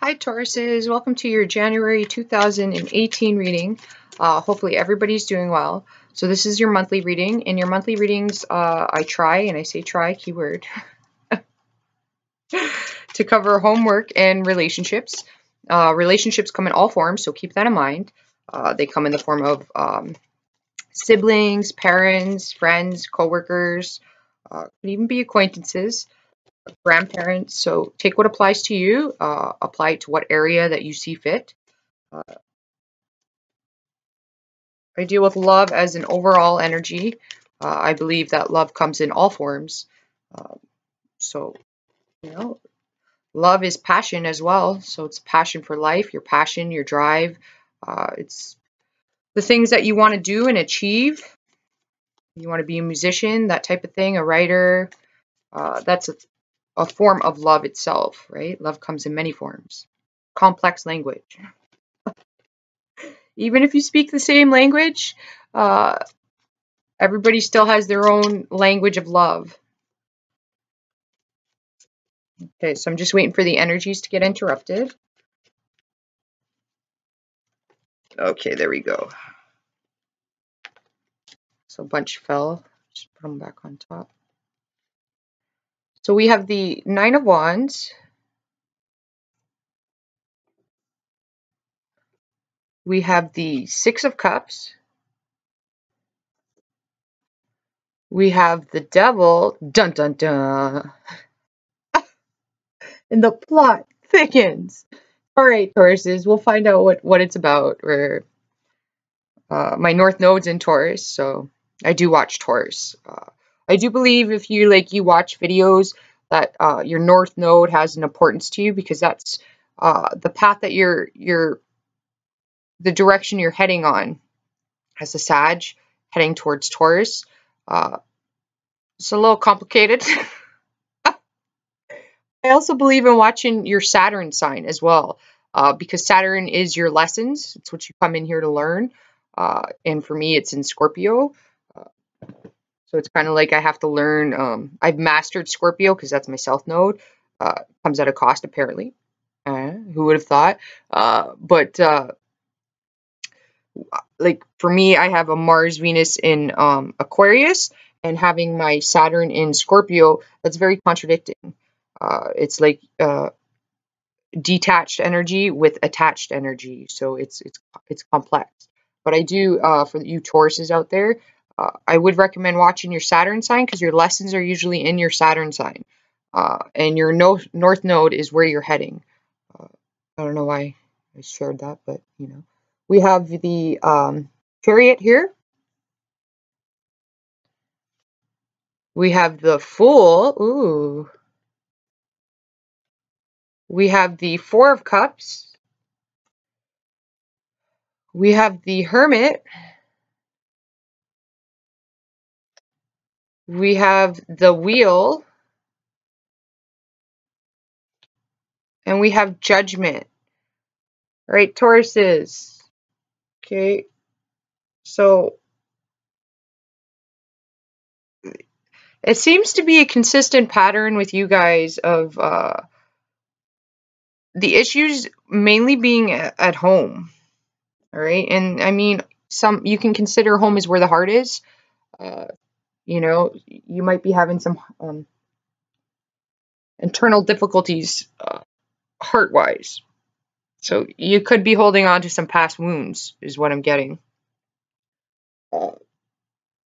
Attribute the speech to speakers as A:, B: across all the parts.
A: Hi Tauruses, welcome to your January 2018 reading. Hopefully everybody's doing well. So this is your monthly reading. In your monthly readings, I try, and I say try, keyword, to cover homework and relationships. Relationships come in all forms, so keep that in mind. They come in the form of siblings, parents, friends, coworkers, could even be acquaintances, grandparents. So take what applies to you, apply it to what area that you see fit. I deal with love as an overall energy. I believe that love comes in all forms. So, love is passion as well. So it's passion for life, your passion, your drive. It's the things that you want to do and achieve. You want to be a musician, that type of thing, a writer. That's a form of love itself, right? Love comes in many forms. Complex language. Even if you speak the same language, everybody still has their own language of love. Okay, so I'm just waiting for the energies to get interrupted. Okay, there we go. So a bunch fell. Just put them back on top. So we have the Nine of Wands. We have the Six of Cups. We have the Devil. Dun dun dun. And the plot thickens. All right, Tauruses, we'll find out what it's about. My North Node's in Taurus, so I do watch Taurus. I do believe if you watch videos that your North Node has an importance to you, because that's the path that the direction you're heading on as a Sag heading towards Taurus. It's a little complicated. I also believe in watching your Saturn sign as well, because Saturn is your lessons. It's what you come in here to learn. And for me, it's in Scorpio. So it's kind of like I have to learn. I've mastered Scorpio because that's my South Node. Comes at a cost, apparently. Who would have thought? But for me, I have a Mars, Venus in Aquarius, and having my Saturn in Scorpio, that's very contradicting. It's like detached energy with attached energy, so it's complex. But I do, for you Tauruses out there, I would recommend watching your Saturn sign, because your lessons are usually in your Saturn sign, and your North Node is where you're heading. I don't know why I shared that, but we have the Chariot here. We have the Fool. Ooh. We have the Four of Cups. We have the Hermit. We have the Wheel. And we have Judgment. All right, Tauruses. Okay. So it seems to be a consistent pattern with you guys of the issues mainly being at home. All right. And I mean, you can consider home is where the heart is. You might be having some internal difficulties heart-wise. So you could be holding on to some past wounds, is what I'm getting. But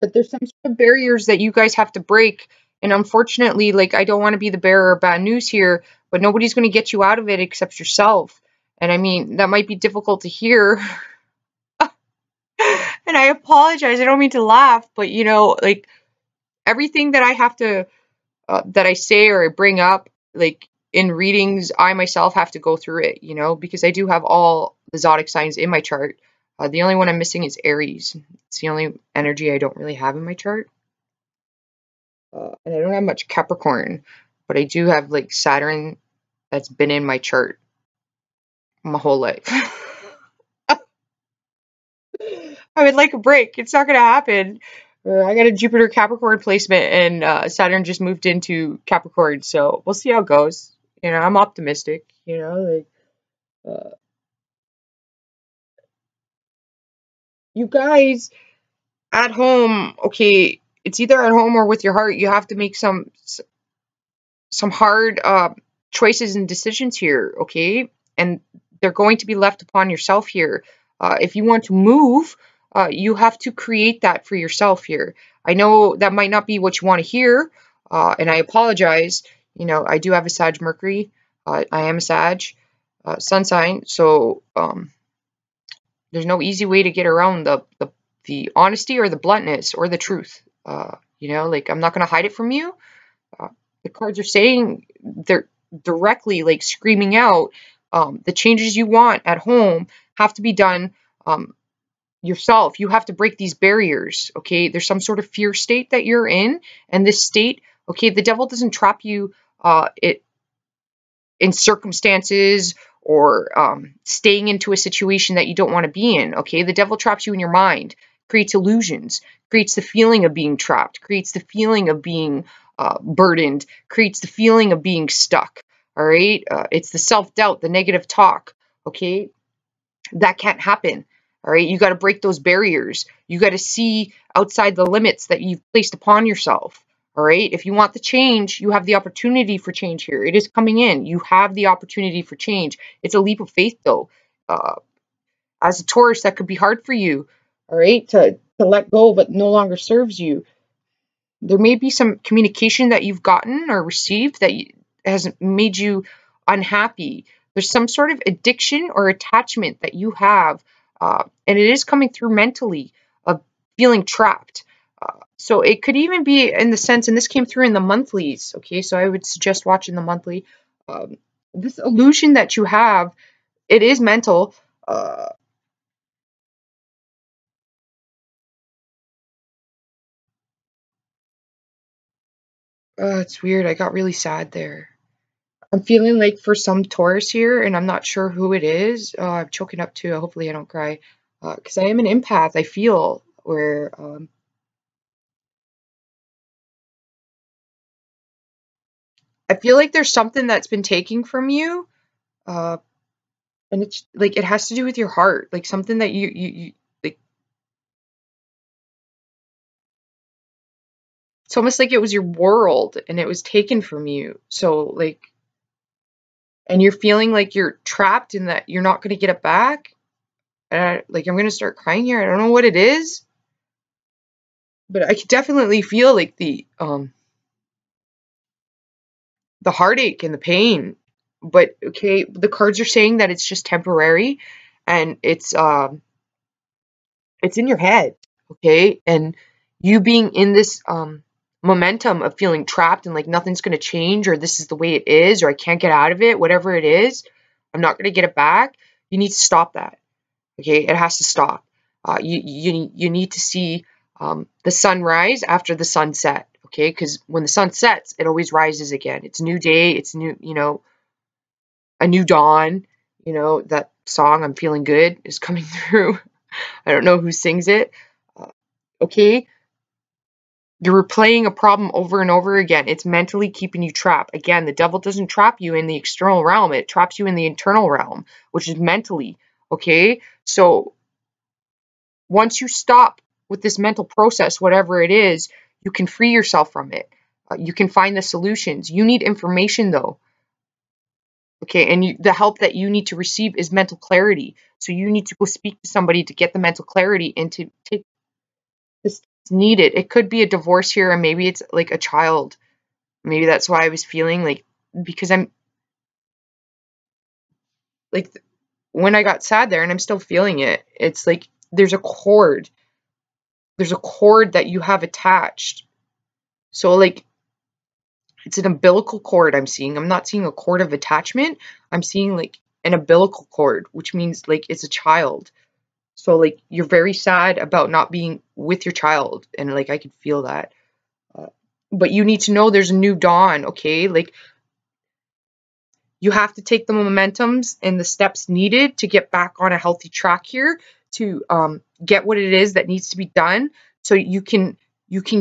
A: there's some sort of barriers that you guys have to break. And unfortunately, I don't want to be the bearer of bad news here, but nobody's going to get you out of it except yourself. And I mean, that might be difficult to hear. And I apologize. I don't mean to laugh, but everything that I have to, that I say or I bring up, in readings, I myself have to go through it, because I do have all the zodiac signs in my chart. The only one I'm missing is Aries. It's the only energy I don't really have in my chart. And I don't have much Capricorn, but I do have Saturn that's been in my chart my whole life. I would like a break. It's not going to happen. I got a Jupiter Capricorn placement, and Saturn just moved into Capricorn, so we'll see how it goes. I'm optimistic, Uh, you guys at home, okay, it's either at home or with your heart. You have to make some hard choices and decisions here, okay? And they're going to be left upon yourself here. If you want to move, you have to create that for yourself here. I know that might not be what you want to hear, and I apologize. You know, I do have a Sag Mercury. I am a Sag sun sign, so there's no easy way to get around the honesty or the bluntness or the truth. You know, like I'm not going to hide it from you. uh, the cards are saying, they're directly like screaming out, the changes you want at home have to be done yourself. You have to break these barriers, okay? There's some sort of fear state that you're in, and this state, okay, the devil doesn't trap you in circumstances or staying into a situation that you don't want to be in, okay? The devil traps you in your mind, creates illusions, creates the feeling of being trapped, creates the feeling of being burdened, creates the feeling of being stuck, all right? It's the self-doubt, the negative talk, okay? That can't happen. All right, you got to break those barriers. You got to see outside the limits that you've placed upon yourself. All right, if you want the change, you have the opportunity for change here. It is coming in. You have the opportunity for change. It's a leap of faith, though. Uh, as a Taurus, that could be hard for you. All right, to let go of what no longer serves you. There may be some communication that you've gotten or received that has made you unhappy. There's some sort of addiction or attachment that you have, and it is coming through mentally, of feeling trapped. So it could even be in the sense, and this came through in the monthlies, okay? So I would suggest watching the monthly. Um, this illusion that you have, it is mental. It's weird. I got really sad there. I'm feeling like for some Taurus here, and I'm not sure who it is. I'm choking up too. Hopefully, I don't cry. Because I am an empath. I feel where I feel like there's something that's been taken from you, uh, and it's like it has to do with your heart, like something that you like. It's almost like it was your world and it was taken from you. So like, and you're feeling like you're trapped in that you're not going to get it back. Like I'm going to start crying here. I don't know what it is, but I could definitely feel like the heartache and the pain. But okay, the cards are saying that it's just temporary, and it's in your head, okay? And you being in this momentum of feeling trapped and like nothing's going to change, or this is the way it is, or I can't get out of it, whatever it is, I'm not going to get it back. You need to stop that. Okay, it has to stop. You need to see the sunrise after the sunset. Okay, because when the sun sets, it always rises again. It's a new day. It's new, a new dawn. You know that song, "I'm Feeling Good," is coming through. I don't know who sings it. Uh, okay, you're replaying a problem over and over again. It's mentally keeping you trapped. Again, the devil doesn't trap you in the external realm. It traps you in the internal realm, which is mentally. Okay, so once you stop with this mental process, whatever it is, you can free yourself from it. You can find the solutions. You need information though. Okay, and the help that you need to receive is mental clarity. So you need to go speak to somebody to get the mental clarity and to take this needed. It could be a divorce here, and maybe it's like a child. Maybe that's why I was feeling like, because I'm like, when I got sad there, and I'm still feeling it, it's like there's a cord. There's a cord that you have attached. So like it's an umbilical cord I'm seeing. I'm not seeing a cord of attachment. I'm seeing like an umbilical cord, which means like it's a child. So like you're very sad about not being with your child, and like I could feel that. Uh, but you need to know there's a new dawn, okay? Like you have to take the momentums and the steps needed to get back on a healthy track here, to get what it is that needs to be done, so you can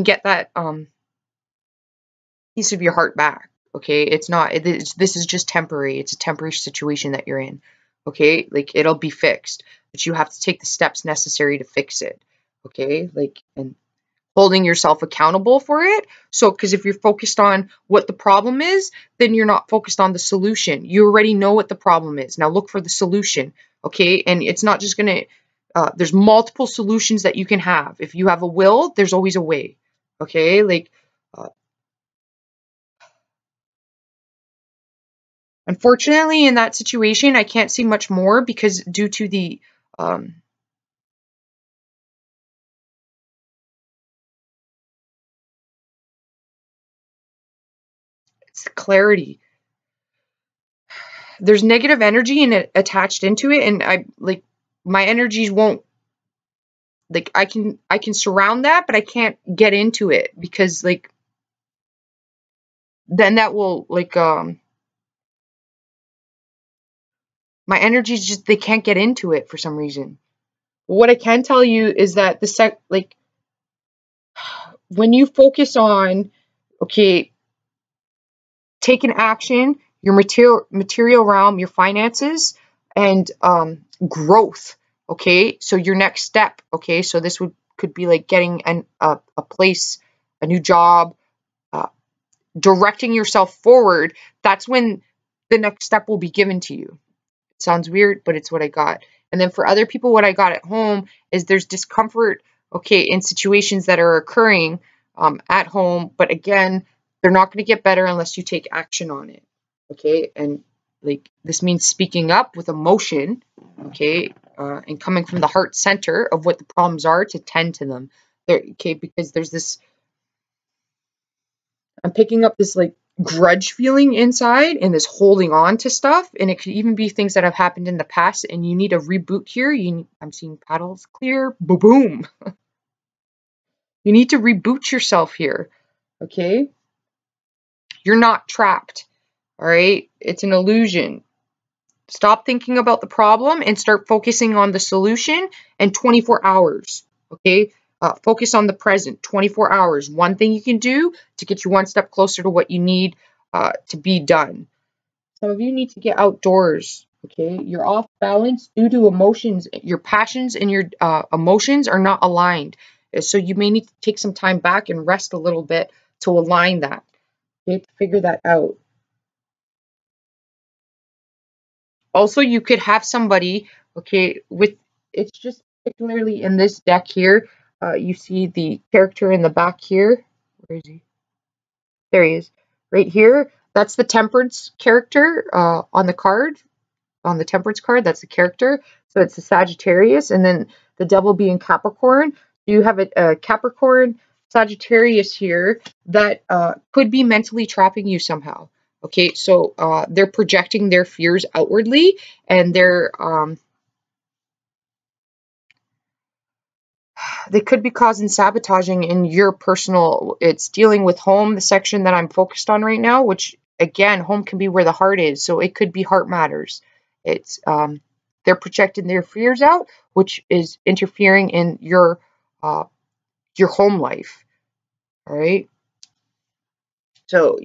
A: get that piece of your heart back. Okay, it's not. This is just temporary. It's a temporary situation that you're in. okay? Like, it'll be fixed, but you have to take the steps necessary to fix it, okay? Like, and holding yourself accountable for it. So, because if you're focused on what the problem is, then you're not focused on the solution. You already know what the problem is. Now look for the solution, okay? And it's not just gonna, there's multiple solutions that you can have. If you have a will, there's always a way, okay? Like, unfortunately, in that situation, I can't see much more because due to the, it's the clarity. There's negative energy and it attached into it, and I like my energies won't, like, I can surround that, but I can't get into it because, like, then that will, like, my energies just, they can't get into it for some reason. What I can tell you is that like, when you focus on, okay, taking action, your material realm, your finances, and growth, okay? So your next step, okay? So this could be like getting a place, a new job, uh, directing yourself forward. That's when the next step will be given to you. It sounds weird, but it's what I got. And then for other people, what I got at home is there's discomfort, okay, in situations that are occurring at home. But again, they're not going to get better unless you take action on it, okay? And like, this means speaking up with emotion, okay, and coming from the heart center of what the problems are to tend to them. There, okay, because there's this, I'm picking up this like grudge feeling inside and this holding on to stuff, and it could even be things that have happened in the past, and you need a reboot here. I'm seeing paddles clear, boom, boom. You need to reboot yourself here, okay? You're not trapped, all right? It's an illusion. Stop thinking about the problem and start focusing on the solution, and 24 hours, okay? Focus on the present, 24 hours. One thing you can do to get you one step closer to what you need to be done. Some of you need to get outdoors, okay? You're off balance due to emotions. Your passions and your emotions are not aligned. So you may need to take some time back and rest a little bit to align that, okay? To figure that out. Also, you could have somebody, okay, with, it's just particularly in this deck here, you see the character in the back here. Where is he? There he is. Right here. That's the Temperance character on the card. On the Temperance card, that's the character. So it's the Sagittarius, and then the devil being Capricorn. You have a Capricorn Sagittarius here that could be mentally trapping you somehow. Okay, so they're projecting their fears outwardly, and they could be causing sabotaging in your personal, it's dealing with home, the section that I'm focused on right now, which again, home can be where the heart is. So it could be heart matters. It's, they're projecting their fears out, which is interfering in your home life. All right. So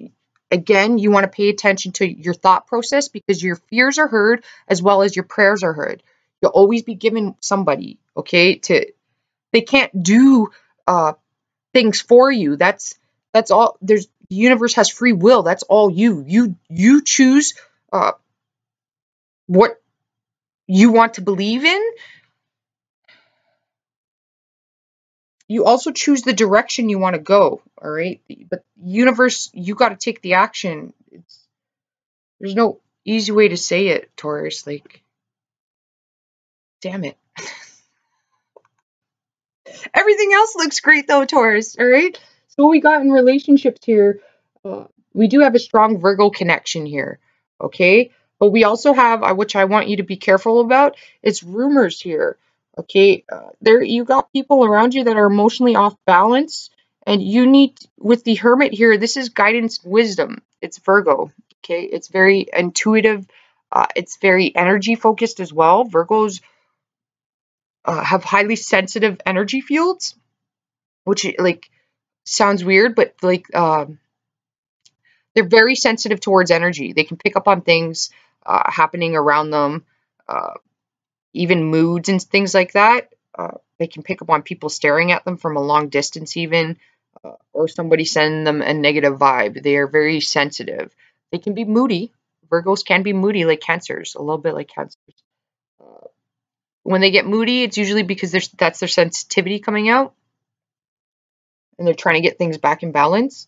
A: again, you want to pay attention to your thought process because your fears are heard as well as your prayers are heard. You'll always be given somebody, okay, they can't do things for you. That's all. The universe has free will. That's all you choose what you want to believe in. You also choose the direction you want to go, all right? But universe, you got to take the action. There's no easy way to say it, Taurus. Like, damn it. Everything else looks great though, Taurus, all right? So what we got in relationships here, we do have a strong Virgo connection here, okay? But we also have, which I want you to be careful about, it's rumors here, okay? There, you got people around you that are emotionally off balance, and you need, with the Hermit here, this is guidance, wisdom. It's Virgo, okay? It's very intuitive. It's very energy focused as well. Virgos have highly sensitive energy fields, which like sounds weird, but like they're very sensitive towards energy. They can pick up on things happening around them. uh, even moods and things like that. They can pick up on people staring at them from a long distance, even, or somebody sending them a negative vibe. They are very sensitive. They can be moody. Virgos can be moody like Cancers, a little bit like Cancers. Uh, when they get moody, it's usually because that's their sensitivity coming out, and they're trying to get things back in balance.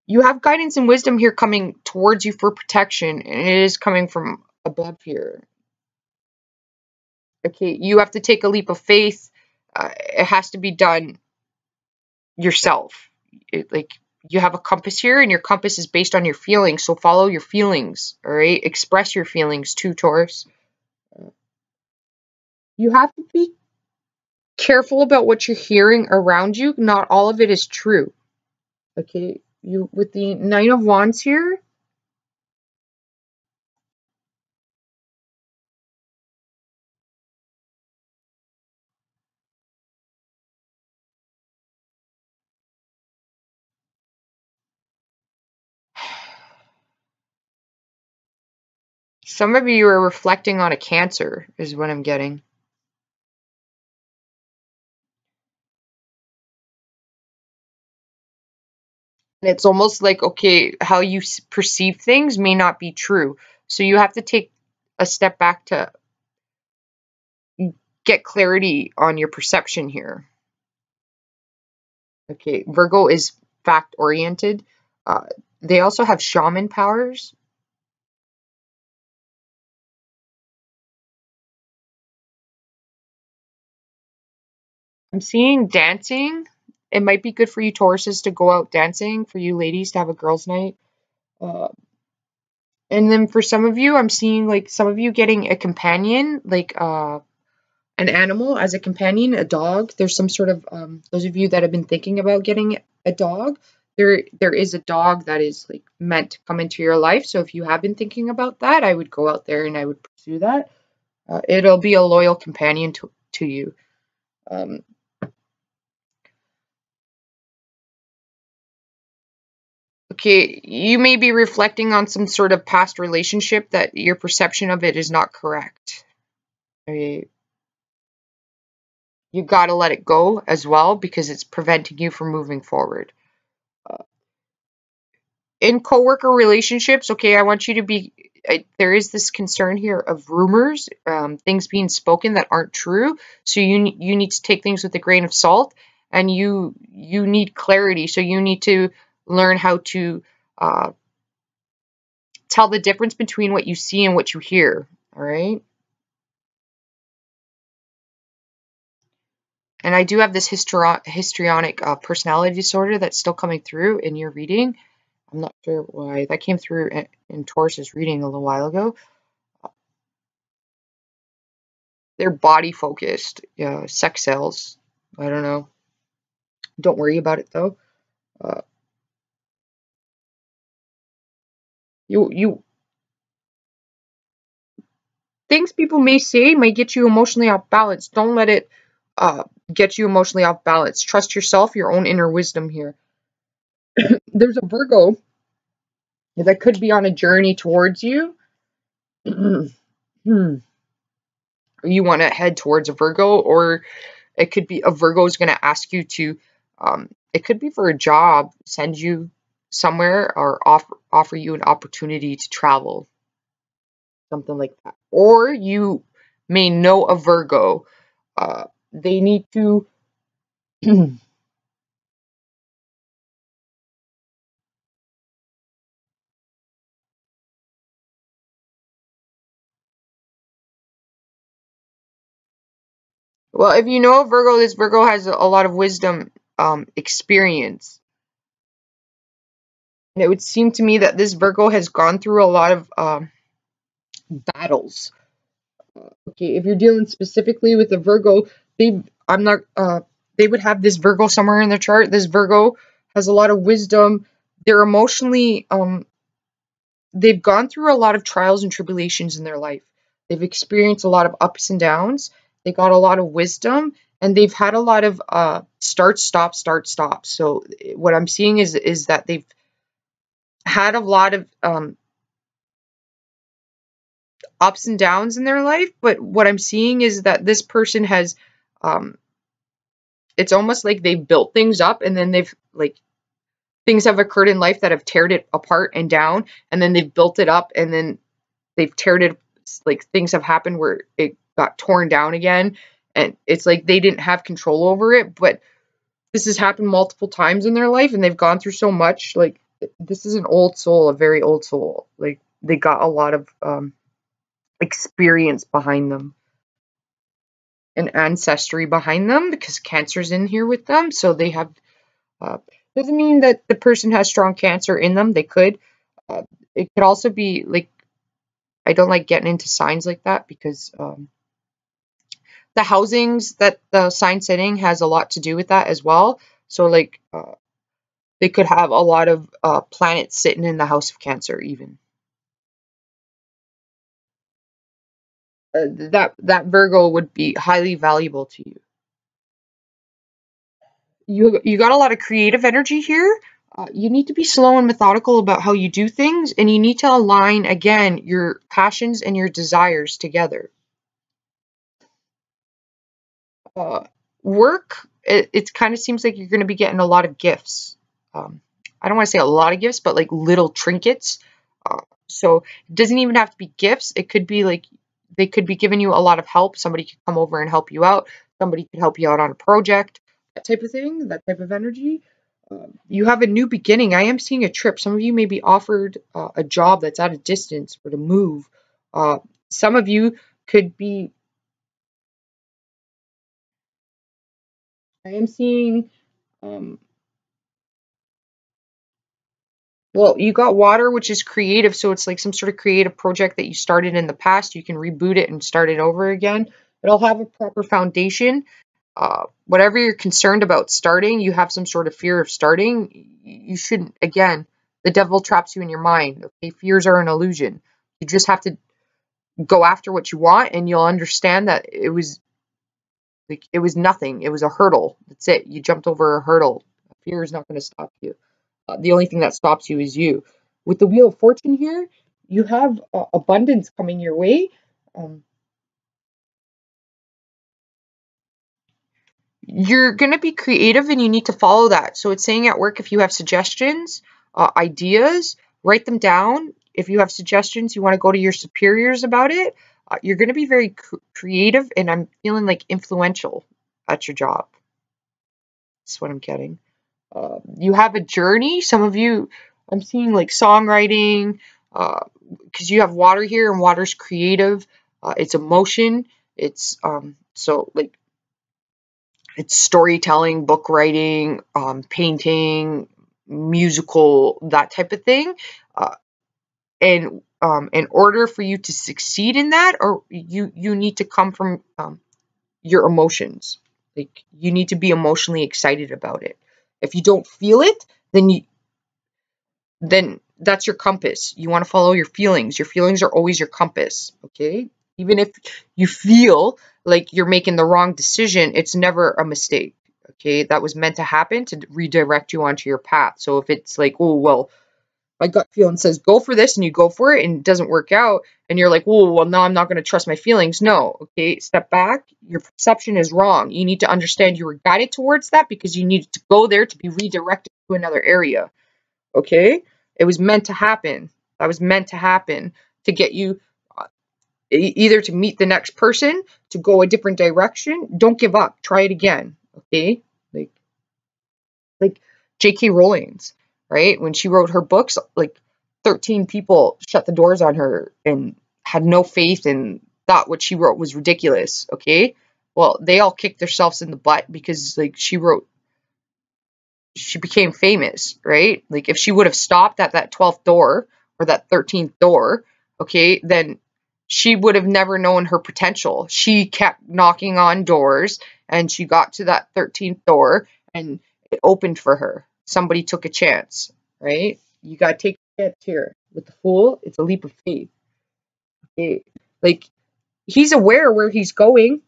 A: You have guidance and wisdom here coming towards you for protection, and it is coming from above here. Okay, you have to take a leap of faith. It has to be done yourself. Like, you have a compass here, and your compass is based on your feelings, so follow your feelings, all right? Express your feelings too, Taurus. You have to be careful about what you're hearing around you. Not all of it is true. Okay, you with the Nine of Wands here, some of you are reflecting on a Cancer, is what I'm getting. And it's almost like, okay, how you perceive things may not be true. So you have to take a step back to get clarity on your perception here. Okay, Virgo is fact oriented. They also have shaman powers. I'm seeing dancing. It might be good for you Tauruses to go out dancing, for you ladies to have a girls' night. Uh, and then for some of you, I'm seeing like some of you getting a companion, like an animal as a companion, a dog. There's some sort of those of you that have been thinking about getting a dog, there is a dog that is like meant to come into your life. So if you have been thinking about that, I would go out there and I would pursue that. It'll be a loyal companion to you. Um, okay, you may be reflecting on some sort of past relationship that your perception of it is not correct. Okay, you got to let it go as well because it's preventing you from moving forward. In coworker relationships, okay, I want you to be. There is this concern here of rumors, things being spoken that aren't true. So you need to take things with a grain of salt, and you need clarity. So you need to learn how to tell the difference between what you see and what you hear. All right. And I do have this histrionic personality disorder that's still coming through in your reading. I'm not sure why that came through in Taurus's reading a little while ago. They're body focused, sex cells. I don't know. Don't worry about it though. Uh, you things people may say might get you emotionally off balance. Don't let it get you emotionally off balance. Trust yourself, your own inner wisdom here. There's a Virgo that could be on a journey towards you. You want to head towards a Virgo, or it could be a Virgo is going to ask you to. It could be for a job, send you somewhere, or offer you an opportunity to travel, something like that. Or you may know a Virgo. They need to. Well, if you know a Virgo, this Virgo has a lot of wisdom, experience. And it would seem to me that this Virgo has gone through a lot of battles. Okay, if you're dealing specifically with a Virgo, I'm not they would have this Virgo somewhere in their chart. This Virgo has a lot of wisdom. They're emotionally they've gone through a lot of trials and tribulations in their life. They've experienced a lot of ups and downs. They got a lot of wisdom, and they've had a lot of start, stop, start, stop. So what I'm seeing is that they've had a lot of ups and downs in their life, but what I'm seeing is that this person has, um, it's almost like they've built things up and then they've like things have occurred in life that have teared it apart and down, and then they've built it up and then they've teared it, like things have happened where it got torn down again, and it's like they didn't have control over it, but this has happened multiple times in their life and they've gone through so much. Like this is an old soul, a very old soul. Like they got a lot of experience behind them and ancestry behind them because cancer's in here with them. So they have, uh, doesn't mean that the person has strong cancer in them. They could. Uh, it could also be like, I don't like getting into signs like that because the housings that the sign sitting has a lot to do with that as well. So like they could have a lot of planets sitting in the house of Cancer even. That Virgo would be highly valuable to you. You got a lot of creative energy here. You need to be slow and methodical about how you do things, and you need to align again your passions and your desires together. Uh, Work, it kind of seems like you're going to be getting a lot of gifts. I don't want to say a lot of gifts, but like little trinkets. So it doesn't even have to be gifts. It could be like they could be giving you a lot of help. Somebody could come over and help you out. Somebody could help you out on a project, that type of thing, that type of energy. You have a new beginning. I am seeing a trip. Some of you may be offered a job that's at a distance or to move. Uh, some of you could be, I am seeing, um, well, you got water, which is creative. So it's like some sort of creative project that you started in the past. You can reboot it and start it over again. It'll have a proper foundation. Whatever you're concerned about starting, you have some sort of fear of starting. You shouldn't, again, the devil traps you in your mind. Okay, fears are an illusion. You just have to go after what you want and you'll understand that it was like it was nothing. It was a hurdle. That's it. You jumped over a hurdle. Fear is not going to stop you. The only thing that stops you is you. With the Wheel of Fortune here, you have abundance coming your way. Um, you're going to be creative and you need to follow that. So it's saying at work, if you have suggestions, ideas, write them down. If you have suggestions, you want to go to your superiors about it. You're going to be very creative, and I'm feeling like influential at your job. That's what I'm getting. You have a journey. Some of you, I'm seeing like songwriting, because you have water here, and water's creative. It's emotion. It's so like it's storytelling, book writing, painting, musical, that type of thing. Uh, and in order for you to succeed in that, or you need to come from your emotions. Like you need to be emotionally excited about it. If you don't feel it, then that's your compass. You want to follow your feelings. Your feelings are always your compass, okay? Even if you feel like you're making the wrong decision, it's never a mistake, okay? That was meant to happen to redirect you onto your path. So if it's like, oh, well, my gut feeling says go for this and you go for it and it doesn't work out and you're like, oh, well, no, I'm not going to trust my feelings. No, okay, step back. Your perception is wrong. You need to understand you were guided towards that because you needed to go there to be redirected to another area. Okay? It was meant to happen. That was meant to happen to get you either to meet the next person, to go a different direction. Don't give up. Try it again. Okay? Like like J.K. Rowling's, right? When she wrote her books, like 13 people shut the doors on her and had no faith and thought what she wrote was ridiculous. Okay? Well, they all kicked themselves in the butt because like she became famous, right? Like if she would have stopped at that 12th door or that 13th door, okay, then she would have never known her potential. She kept knocking on doors and she got to that 13th door and it opened for her. Somebody took a chance, right? You got to take a chance here. With the Fool, it's a leap of faith. Okay? Like he's aware where he's going.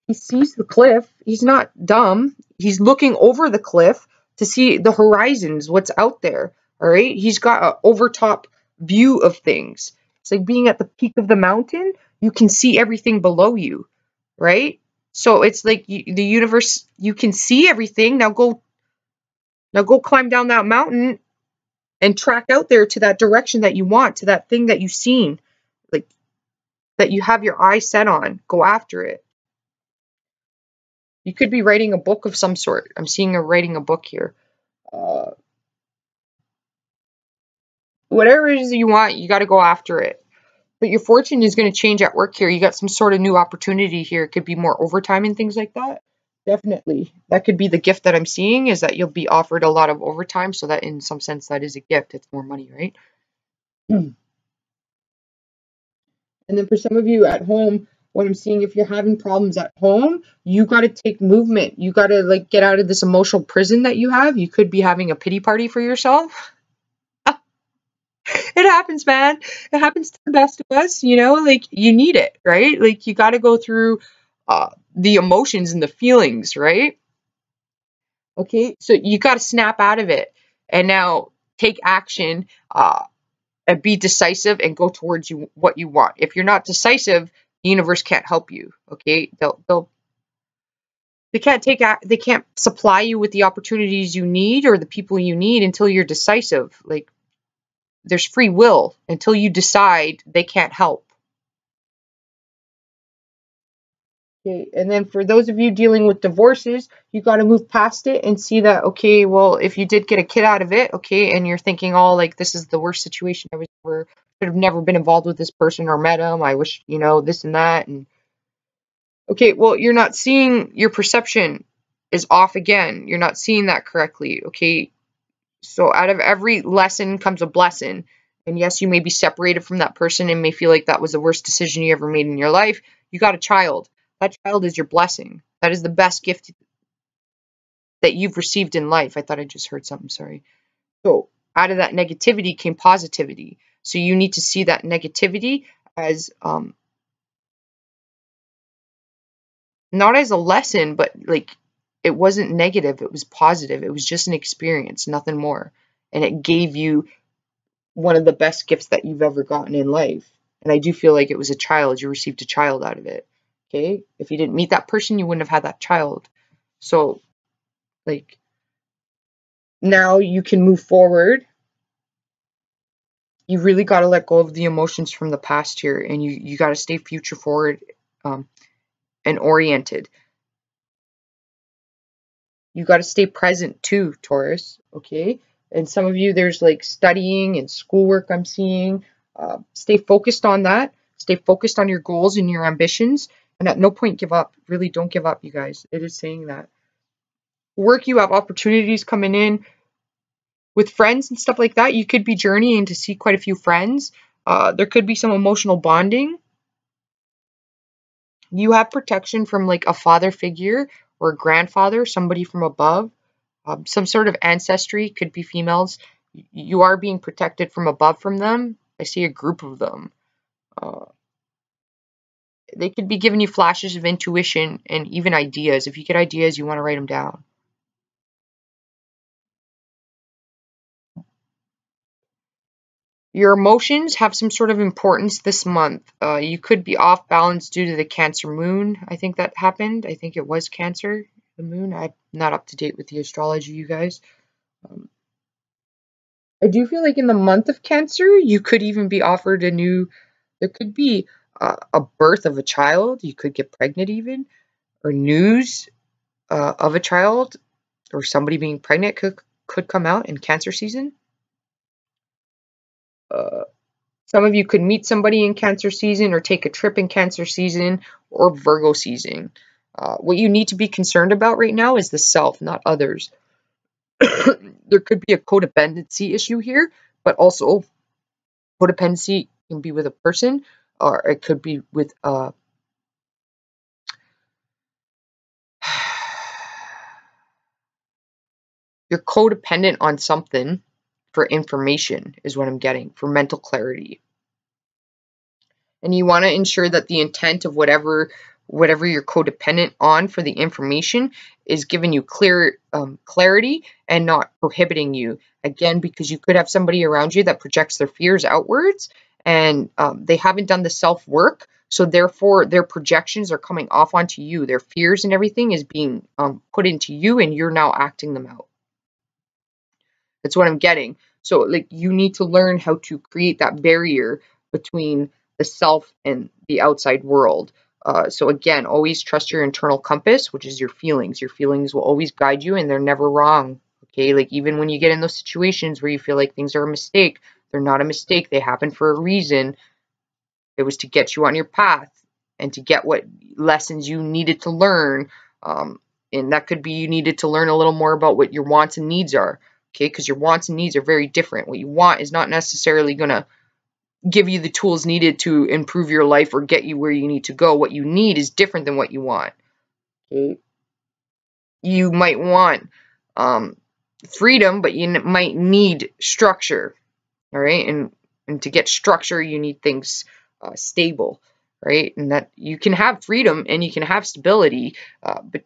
A: He sees the cliff. He's not dumb. He's looking over the cliff to see the horizons, what's out there. All right. He's got an overtop view of things. It's like being at the peak of the mountain. You can see everything below you, right? So it's like the universe, you can see everything. Now go climb down that mountain and track out there to that direction that you want, to that thing that you've seen, like that you have your eye set on. Go after it. You could be writing a book of some sort. I'm seeing writing a book here. Uh, Whatever it is you want, you got to go after it. But your fortune is going to change at work here. You got some sort of new opportunity here. It could be more overtime and things like that. Definitely. That could be the gift that I'm seeing, is that you'll be offered a lot of overtime, so that in some sense that is a gift. It's more money, right? And then for some of you at home, what I'm seeing, if you're having problems at home, you got to take movement. You got to like get out of this emotional prison that you have. You could be having a pity party for yourself. It happens, man. It happens to the best of us, like you need it, right? Like you got to go through the emotions and the feelings, right? Okay, so you got to snap out of it and now take action, and be decisive and go towards what you want. If you're not decisive, the universe can't help you. Okay, they can't supply you with the opportunities you need or the people you need until you're decisive. Like there's free will. Until you decide, they can't help. Okay, and then for those of you dealing with divorces, you got to move past it and see that, okay, well, if you did get a kid out of it, okay, and you're thinking, oh, like, this is the worst situation I should have never been involved with this person or met him. I wish, this and that. And okay, well, you're not seeing, your perception is off again. You're not seeing that correctly, okay? So out of every lesson comes a blessing. And yes, you may be separated from that person and may feel like that was the worst decision you ever made in your life. You got a child. That child is your blessing. That is the best gift that you've received in life. I thought I just heard something, sorry. So out of that negativity came positivity. So you need to see that negativity as not as a lesson, but like it wasn't negative, it was positive. It was just an experience, nothing more. And it gave you one of the best gifts that you've ever gotten in life. And I do feel like it was a child. You received a child out of it. Okay? If you didn't meet that person, you wouldn't have had that child. So, like, now you can move forward. You really got to let go of the emotions from the past here, and you got to stay future forward and oriented. You got to stay present too, Taurus. Okay? And some of you, there's like studying and schoolwork I'm seeing. Stay focused on that. Stay focused on your goals and your ambitions. And at no point give up. Really don't give up, you guys. It is saying that. Work, you have opportunities coming in. With friends and stuff like that, you could be journeying to see quite a few friends. There could be some emotional bonding. You have protection from like a father figure or a grandfather, somebody from above. Some sort of ancestry, could be females. You are being protected from above from them. I see a group of them. They could be giving you flashes of intuition and even ideas. If you get ideas, you want to write them down. Your emotions have some sort of importance this month. You could be off balance due to the Cancer moon. I think that happened. I think it was Cancer, the moon. I'm not up to date with the astrology, you guys. I do feel like in the month of Cancer, you could even be offered there could be a birth of a child. You could get pregnant even, or news of a child or somebody being pregnant could come out in Cancer season. Some of you could meet somebody in Cancer season or take a trip in Cancer season or Virgo season. What you need to be concerned about right now is the self, not others. There could be a codependency issue here, but also codependency can be with a person, or it could be with you're codependent on something for information is what I'm getting, for mental clarity. And you want to ensure that the intent of whatever you're codependent on for the information is giving you clear clarity and not prohibiting you. Again, because you could have somebody around you that projects their fears outwards and they haven't done the self-work. So therefore, their projections are coming off onto you. Their fears and everything is being put into you, and you're now acting them out. That's what I'm getting. So like you need to learn how to create that barrier between the self and the outside world. So again, always trust your internal compass, which is your feelings. Your feelings will always guide you, and they're never wrong. Okay, like even when you get in those situations where you feel like things are a mistake, they're not a mistake. They happen for a reason. It was to get you on your path and to get what lessons you needed to learn. And that could be you needed to learn a little more about what your wants and needs are. Okay, because your wants and needs are very different. What you want is not necessarily going to give you the tools needed to improve your life or get you where you need to go. What you need is different than what you want. Okay, you might want freedom, but you might need structure. All right, and to get structure, you need things stable, right? And that you can have freedom and you can have stability, but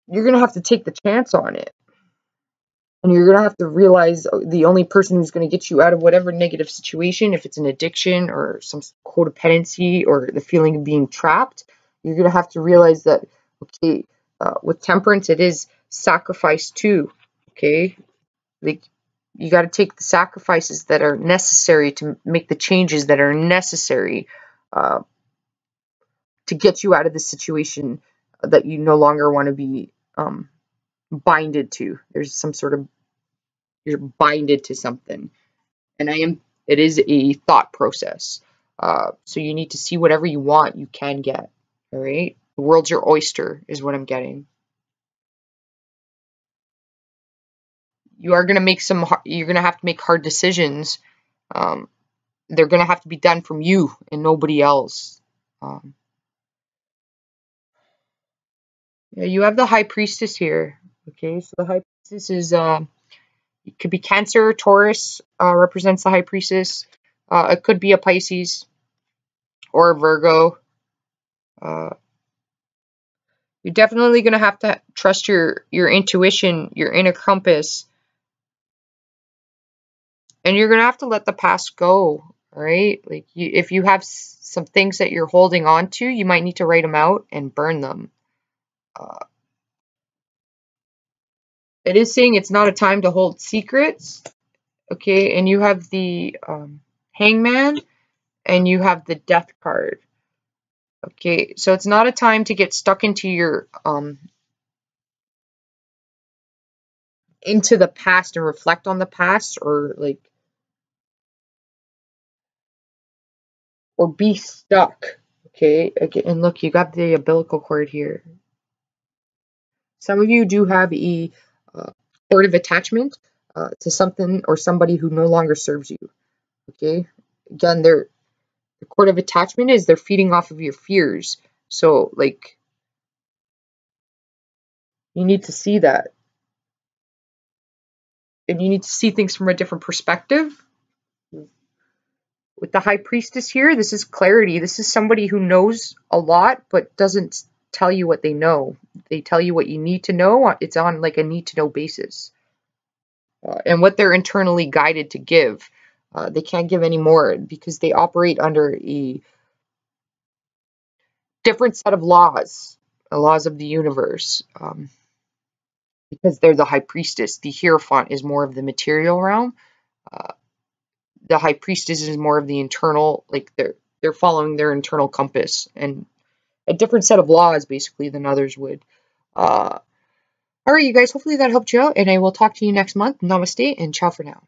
A: you're gonna have to take the chance on it. And you're going to have to realize the only person who's going to get you out of whatever negative situation, if it's an addiction or some codependency or the feeling of being trapped, you're going to have to realize that, okay, with temperance, it is sacrifice too, okay? Like, you got to take the sacrifices that are necessary to make the changes that are necessary to get you out of the situation that you no longer want to be binded to. There's some sort of you're binded to something, and it is a thought process. So you need to see whatever you want you can get. All right, the world's your oyster is what I'm getting. You're gonna have to make hard decisions. They're gonna have to be done from you and nobody else. Yeah, you have the high priestess here. Okay, so the high priestess is it could be Cancer. Taurus represents the high priestess. It could be a Pisces or a Virgo. You're definitely going to have to trust your intuition, your inner compass, and you're going to have to let the past go, all right? Like if you have some things that you're holding on to, you might need to write them out and burn them. It is saying it's not a time to hold secrets, okay? And you have the Hangman, and you have the Death card. Okay, so it's not a time to get stuck into your into the past and reflect on the past, or be stuck. Okay, and look, you got the umbilical cord here. Some of you do have a cord of attachment to something or somebody who no longer serves you. Okay, again, the cord of attachment is they're feeding off of your fears. So like you need to see that, and you need to see things from a different perspective. With the high priestess here, this is clarity. This is somebody who knows a lot but doesn't tell you what they know. They tell you what you need to know. It's on like a need to know basis. And what they're internally guided to give. They can't give any more because they operate under a different set of laws, the laws of the universe. Because they're the high priestess. The Hierophant is more of the material realm. The high priestess is more of the internal, like they're following their internal compass and a different set of laws basically than others would. All right, you guys, hopefully that helped you out, and I will talk to you next month. Namaste and ciao for now.